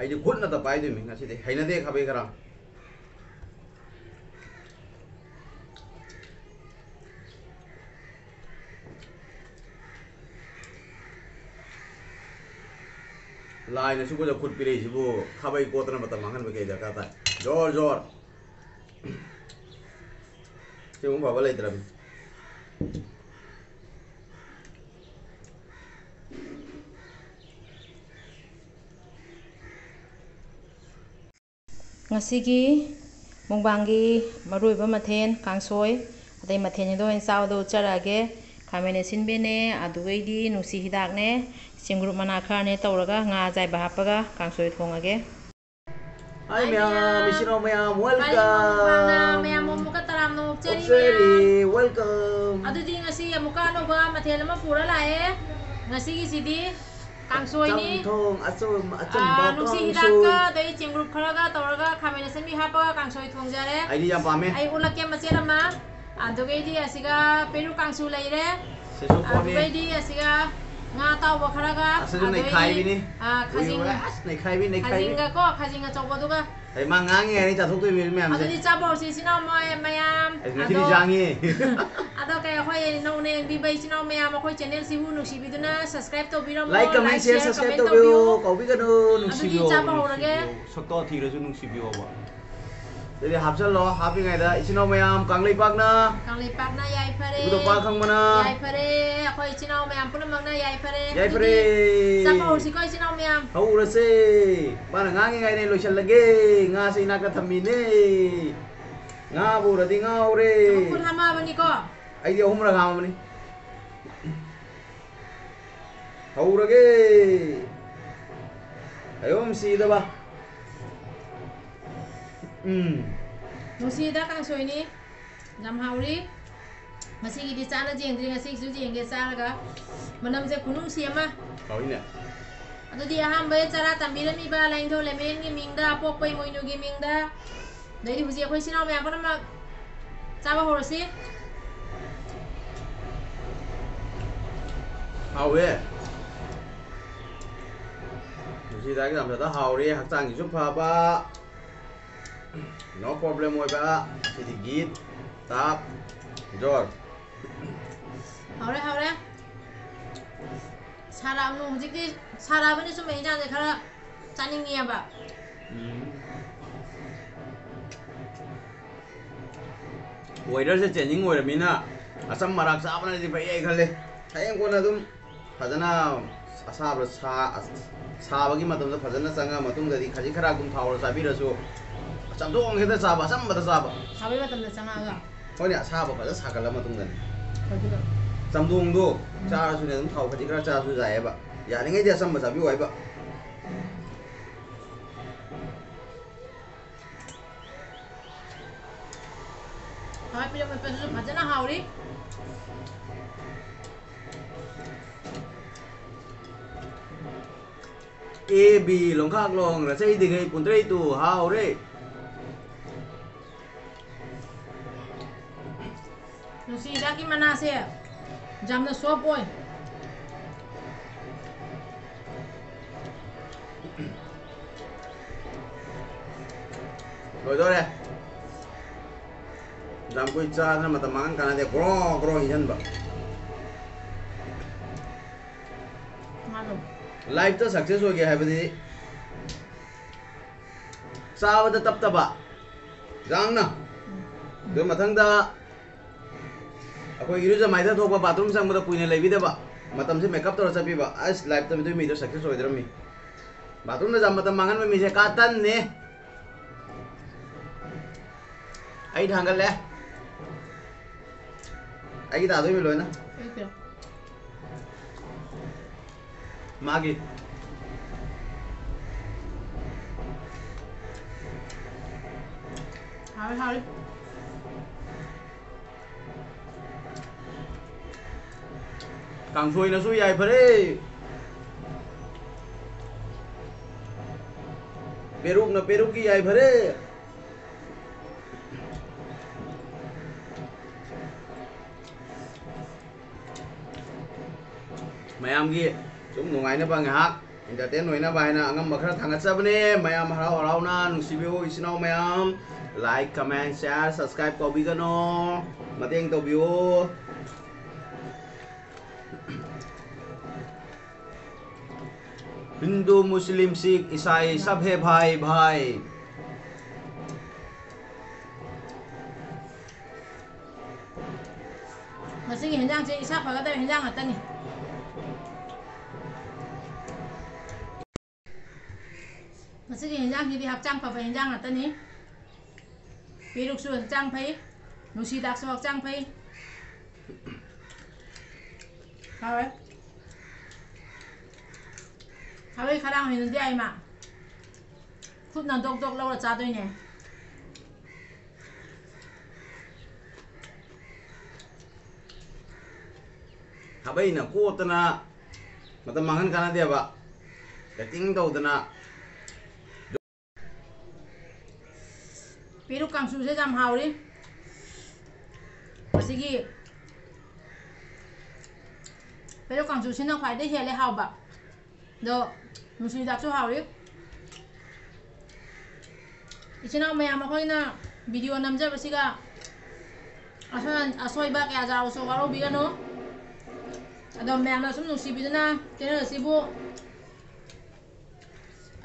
ai di khut na ta pai du mi ngasi de haina de khabai kara lai na su ko khut pi re sibu khabai ko tana mata mangan ba ke da ka ta jor jor che mo ba lai tra ngasi mukbanggi maruiba mathen kangsoi adai mathen do en saw do charage khamene sinbene adugaidi nusi hidak ne simgrup mana khar ne tawraga nga jai ba hapaga kangsoi thongage hai mya misino mya welcome mya momuka taram no cheri welcome adudi ngasi amuka no ba mathen ma pura lae ngasi gi sidi kangsoi ni thong achum ba nusi hidak ka dai simgrup kharaga tawraga khamene sinbi hapaga kangsoi thongjare ai di jam pame ai ulake macherama adugaidi asiga peru kangsu laire sesu ko ni adugaidi asiga nga taw ba kharaga asu nei khai bi ni khajing nei khai bi khajinga ko khajinga chawbaduga ai ma ngangi ai ta thuk tu mi me am se adudi chabor si sinau mayam ai ni jangi ado kay khoi no ne bi bai sinau mayam khoi channel si hu nu si biduna subscribe to biram like comment share subscribe to biyo ko bi gano nu si biyo chabor rage sakto thi ra su nu si biyo ba jadi hapsal lo happy ngai da isinau mayam kanglei pak na yai pare udo pa khang mana yai pare khoi sinau mayam punamang na yai pare chabor si khoi sinau mayam hau ra se ba na ngangi ngai ne loisal lage nga se na ka thammi ne nga bu ra di nga ore pun hama bani ko ai di hum ra ga mani hau ra ge ayom si da ba nusi da kangsoi ni jam hauri masi gi di chana jeng dri ngasi su jeng ge chara ga manam je kunung siama kau ini adu di aham bae chara tambira mi ba lain tho lemen gi mingda pok pai moinu gi mingda dai di huji khoi sinau me apana ma chawa horosi hau ye nusi da cái làm sao hau ri hak chang gi su pha ba no problem oi ba thì git tap jor haure saram nu huji ki sarabani su mei jang khara chaning ngia ba weather se changing oi ramina asam marak sa bana di bai ai khale hayang ko na dum phajana asabra sa bagi matam da phajana changa matung da di khaji khara gum thawra sabi rasu chamdong heda saba sambada saba sabai matam da changa ga hoi ya saba ba sakala matung da chamdong do cha su ne dum thaw khaji khara cha su jai ba ya ni ngai dia samba sabi wai ba hai pi ma pesu bhajana hauri a b long khak long ra sei dingai puntrei tu hau re nusi da ki mana se jam na so boy rồi rồi jam ko cha na mata mangan kana de gro hijan ba malu life to success ho gaya hai badi sawa da tap taba jang na do mathang da akoi giru ja mai da thok ba bathroom sang da puine lebi da ba matam se makeup to sa pi ba as life to mi do success ho idram mi bathroom da jam matam mangan mi se ka tan ne ai thangal le ai ta do mi loi na magi hauri Kang Sui na su yai pare peruk na peruk ki yai pare mayam gi sum nungai na ba ngahak entertain hoina baina angam bakhra thangat sabne mayam harau harau na nusibiu isnau mayam like comment share subscribe ko bigano mateng to biu Hindu मुस्लिम सिख ईसाई सब है भाई भाई मसीगी हिंजांग से इसा फगदा हिंजांग अतनी मसीगी हिंजांग हिदी हकचांग फब हिंजांग अतनी पेरुकसु हकचांग फै नुसी दाकसु हकचांग फै हावे हावे खरांग हिंदी आइमा खुद ना दोक दोक लौरा चादोइने habai na ko tana mata mangan kana dia ba cutting do tana पेरुक कांसु से जाम हावरी मसीगी पेरुक कांसु सिना ख्वाइदे हेले हावबा दो नुसी दाकसु हावरी इचना मयाम अखोइना वीडियो नमजबसिगा असोइबा क्या जावसो वारो बिगनो अदो ma'am assume नुसीबिदना channel असिबु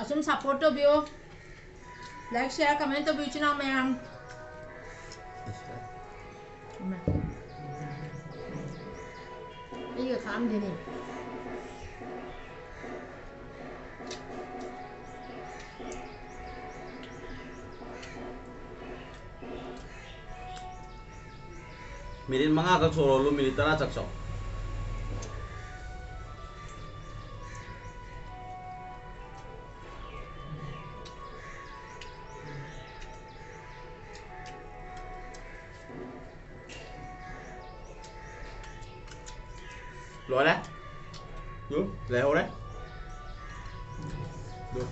assume support तो बियो लाइक शेयर कमेंट तो बियो चना मैम ये काम देने minit manga ka soro lu minit tara chak so rồi đấy đúng lẹ hô đấy được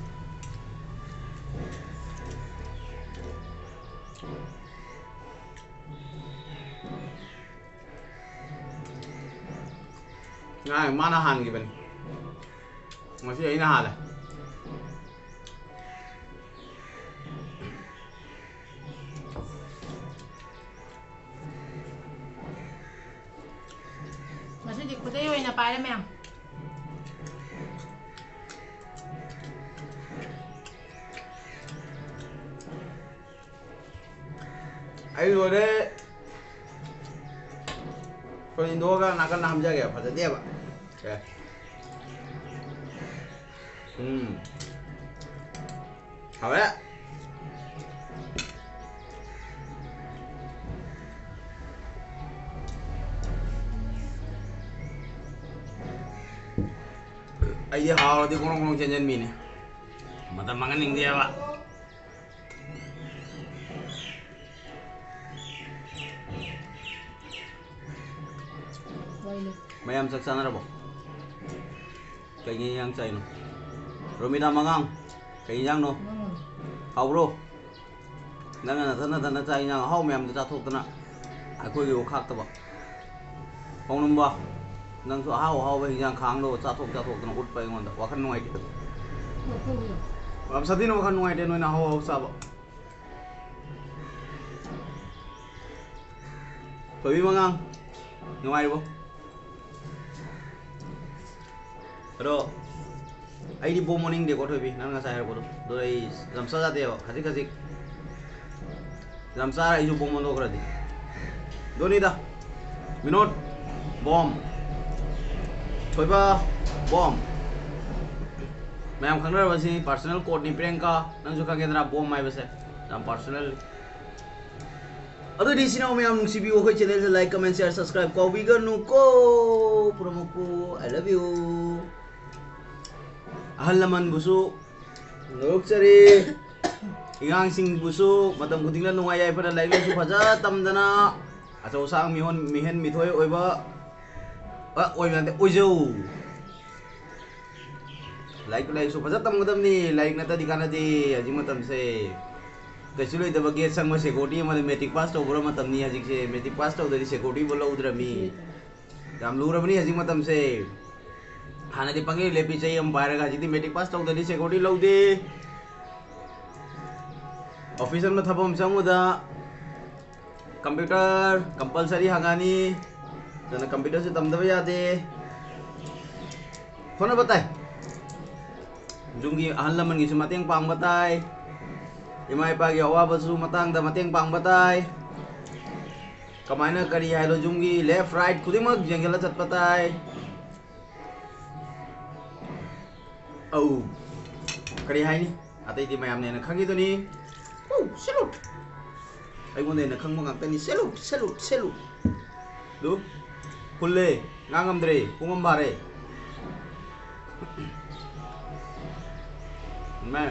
ngay mana han gitu masih ini hal masih di kuda yo ina paile mem ai rồi đấy còn Indo ka nakan na hamja gaya phasa dia ba okay hawe ai dia hawa di kurang janjan mini mata mangan ning dia ba mayam saksana rabo kayaknya yang cai no romida mangang kayaknya yang no hau bro nang na thana cai yang hau mayam ta thok tana akoi yo khak ta ba hong num ba nang so hau ba yang khang do ta thok tana ut pai ngon da wakan noi ti am sadin wakan noi te noi na hau sa ba tobi mangang noi bo Pero ai di bom morning de ko thobi nan nga sa her ko do ai ramsa ja de khajik khajik ramsa ai ju bom mondo kra di do ni da minot bom thoiba bom मैम खंगरा बसी personal code नि प्रियंका नंग जो खंगेंद्रा बम माइ बसे हम personal अदो दिसिना ma'am नुसिबी ओ खै channel like comment share subscribe को बिगनु को प्रमुखु I love you ahal naman busu nuruk cari ingang sing busu matam kuting na nungay ay pada lain su faja tamdana asaw sang mihen mithoy oiba oy nante oijo like su faja tam gadam ni like na ta dikana di ajing matam se kasuloi da bagi sang ma security ma metric pass to bura matam ni ajing se metric pass to dari security bola udra mi dam lura ni ajing matam se Hana di panggil lepi cai yang bayar gaji di medik pas tau tadi security lau deh. Officer में थपम संगुदा computer compulsory हंगानी जना computer से तमदब यादे होना बताए जुंगी ahal laman gi sumateng pang batay imay pagi awa basu matang da mateng pang batay kamay na kari haylo jungi left right kudimak jengela chat batay oh kari hay ni atay di mayam ne na khangi to ni oh salute ay mo na khang mo ngak tani salute salute salute lu kulle ngangam dre kungam bare mẹ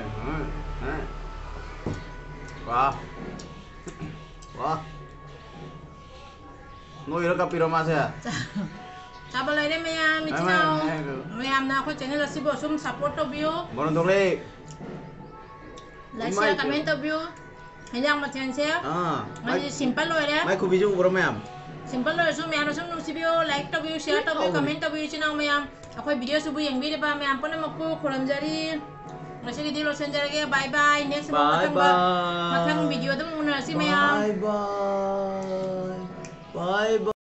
wah wah nuôi nó kapiro mas ya Sabar lagi mayam, icinau mayam na ako channel si bosum support to view. Boron tole. Like share comment to view. Hanyang matchen share. Masih simple loh ya. Mai ku video boron mayam. Simple loh so mayam so nusi view like to view share to view comment to view icinau mayam. Ako video subuh yang video pa mayam pun nama aku kurang jari. Masih di lo senjara ke bye bye next matang video tu muna si mayam. Bye bye. Bye bye.